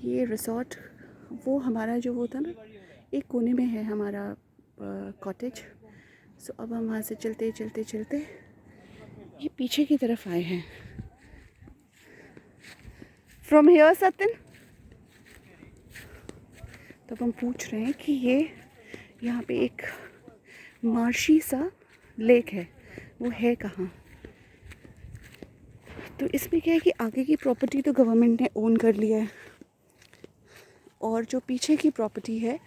ये रिसॉर्ट वो हमारा जो वो था ना, एक कोने में है हमारा कॉटेज। सो अब हम वहाँ से चलते चलते चलते ये पीछे की तरफ आए हैं। From here Satyan. तो हम पूछ रहे हैं कि ये यहाँ पे एक मार्शी सा लेक है, वो है कहाँ। तो इसमें क्या है कि आगे की प्रॉपर्टी तो गवर्नमेंट ने ओन कर लिया है, और जो पीछे की प्रॉपर्टी है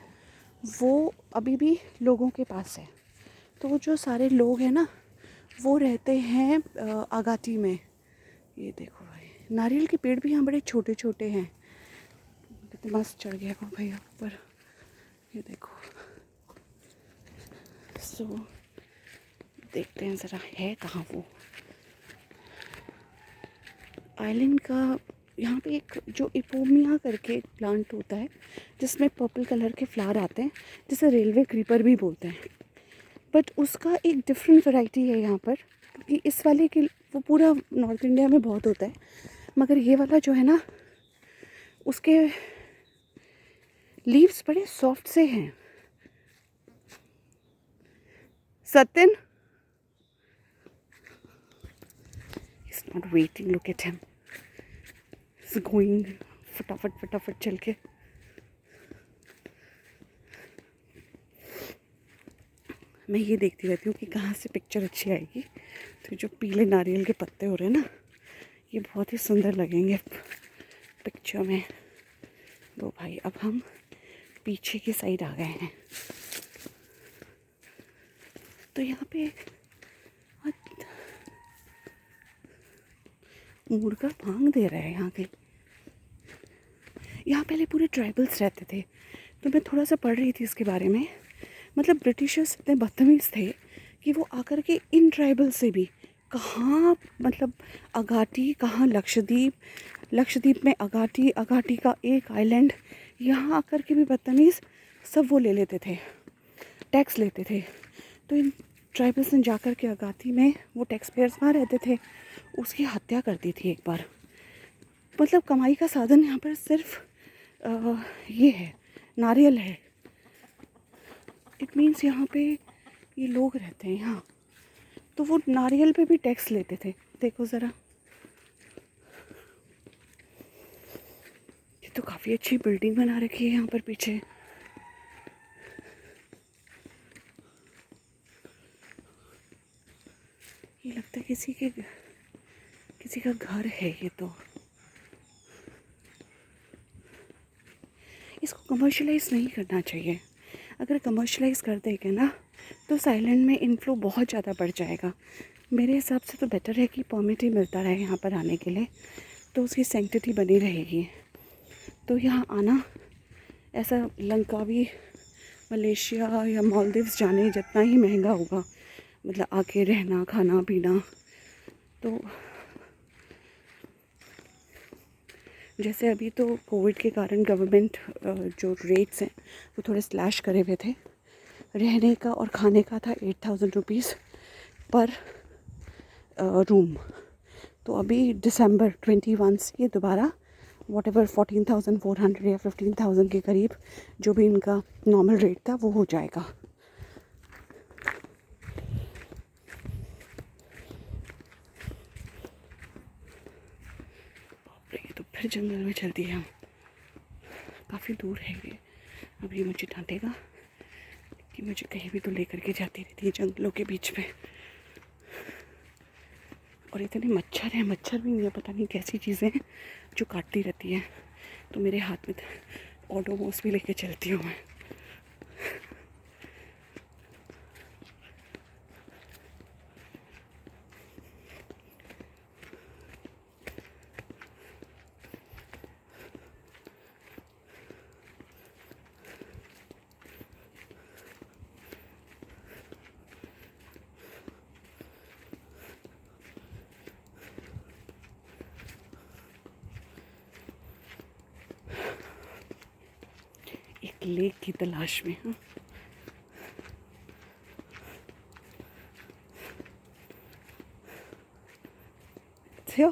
वो अभी भी लोगों के पास है। तो वो जो सारे लोग हैं ना, वो रहते हैं आगाती में। ये देखो भाई, नारियल के पेड़ भी यहाँ बड़े छोटे छोटे हैं। कितने मस्त चढ़ गया को भैया ऊपर, ये देखो। सो देखते हैं ज़रा है कहाँ वो आइलैंड का। यहाँ पे एक जो इपोमिया करके एक प्लांट होता है जिसमें पर्पल कलर के फ्लावर आते हैं, जिसे रेलवे क्रीपर भी बोलते हैं। बट उसका एक डिफरेंट वैरायटी है यहाँ पर, क्योंकि इस वाले के वो पूरा नॉर्थ इंडिया में बहुत होता है, मगर ये वाला जो है ना, उसके लीव्स बड़े सॉफ्ट से हैं। Satyan is not waiting, look at him, is going फटाफट फटाफट चल के। मैं ये देखती रहती हूँ कि कहाँ से पिक्चर अच्छी आएगी। तो जो पीले नारियल के पत्ते हो रहे हैं ना, ये बहुत ही सुंदर लगेंगे पिक्चर में। तो भाई अब हम पीछे की साइड आ गए हैं। तो यहाँ पे मुर्गा भांग दे रहा है यहाँ के। यहाँ पहले पूरे ट्राइबल्स रहते थे, तो मैं थोड़ा सा पढ़ रही थी इसके बारे में। मतलब ब्रिटिशर्स इतने बदतमीज़ थे कि वो आकर के इन ट्राइबल से भी, कहाँ मतलब अगाटी, कहाँ लक्षद्वीप, लक्षद्वीप में अगाटी, अगाटी का एक आइलैंड, यहाँ आकर के भी बदतमीज़ सब वो ले लेते थे, टैक्स लेते थे। तो इन ट्राइबल्स ने जाकर के अगाती में, वो टैक्स पेयर्स वहाँ रहते थे, उसकी हत्या कर दी थी एक बार। मतलब कमाई का साधन यहाँ पर सिर्फ ये है, नारियल है। इट मीन्स यहाँ पे ये लोग रहते हैं यहाँ, तो वो नारियल पे भी टैक्स लेते थे। देखो ज़रा, ये तो काफ़ी अच्छी बिल्डिंग बना रखी है यहाँ पर पीछे। ये लगता है किसी का घर है ये तो। इसको कमर्शलाइज नहीं करना चाहिए। अगर कमर्शलाइज कर देंगे ना, तो इस आइलैंड में इनफ्लो बहुत ज़्यादा बढ़ जाएगा। मेरे हिसाब से तो बेटर है कि परमिट ही मिलता रहे यहाँ पर आने के लिए, तो उसकी सैंक्टिटी बनी रहेगी। तो यहाँ आना ऐसा लंकावी, मलेशिया या मालदीव्स जाने जितना ही महंगा होगा, मतलब आके रहना, खाना पीना। तो जैसे अभी तो कोविड के कारण गवर्नमेंट जो रेट्स हैं वो थोड़े स्लैश करे हुए थे। रहने का और खाने का था 8,000 रुपीज़ पर रूम। तो अभी दिसंबर 21 से दोबारा वॉट एवर 14,400 या 15,000 के करीब जो भी इनका नॉर्मल रेट था वो हो जाएगा। ये तो फिर जंगल में चल दिया, काफ़ी दूर है ये। अभी मुझे डांटेगा कि मुझे कहीं भी तो लेकर के जाती रहती है जंगलों के बीच में। और इतने मच्छर हैं, मच्छर भी नहीं है, पता नहीं कैसी चीज़ें हैं जो काटती रहती हैं। तो मेरे हाथ में ओडोमॉस भी लेके चलती हूँ मैं। एक लेक की तलाश में। हाँ,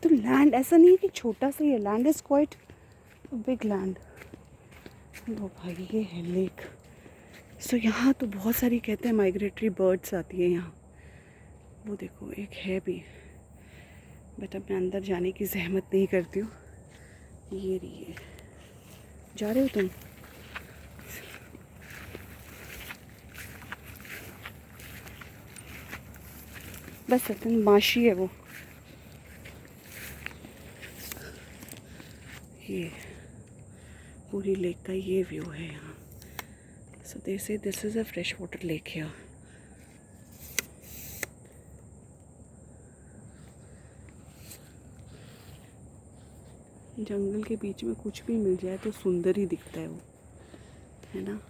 तो लैंड ऐसा नहीं है कि छोटा सा ही है, land is quite big land. ओ भाई ये है लेक। सो यहाँ तो बहुत सारी कहते हैं माइग्रेटरी बर्ड्स आती है यहाँ। वो देखो एक है भी, बट अब मैं अंदर जाने की जहमत नहीं करती हूँ। ये रही है, जा रहे हो तुम? बस सतन माशी है वो। ये पूरी लेक का ये व्यू है यहाँ। सो दे से this is a fresh water lake है। जंगल के बीच में कुछ भी मिल जाए तो सुंदर ही दिखता है वो, है ना।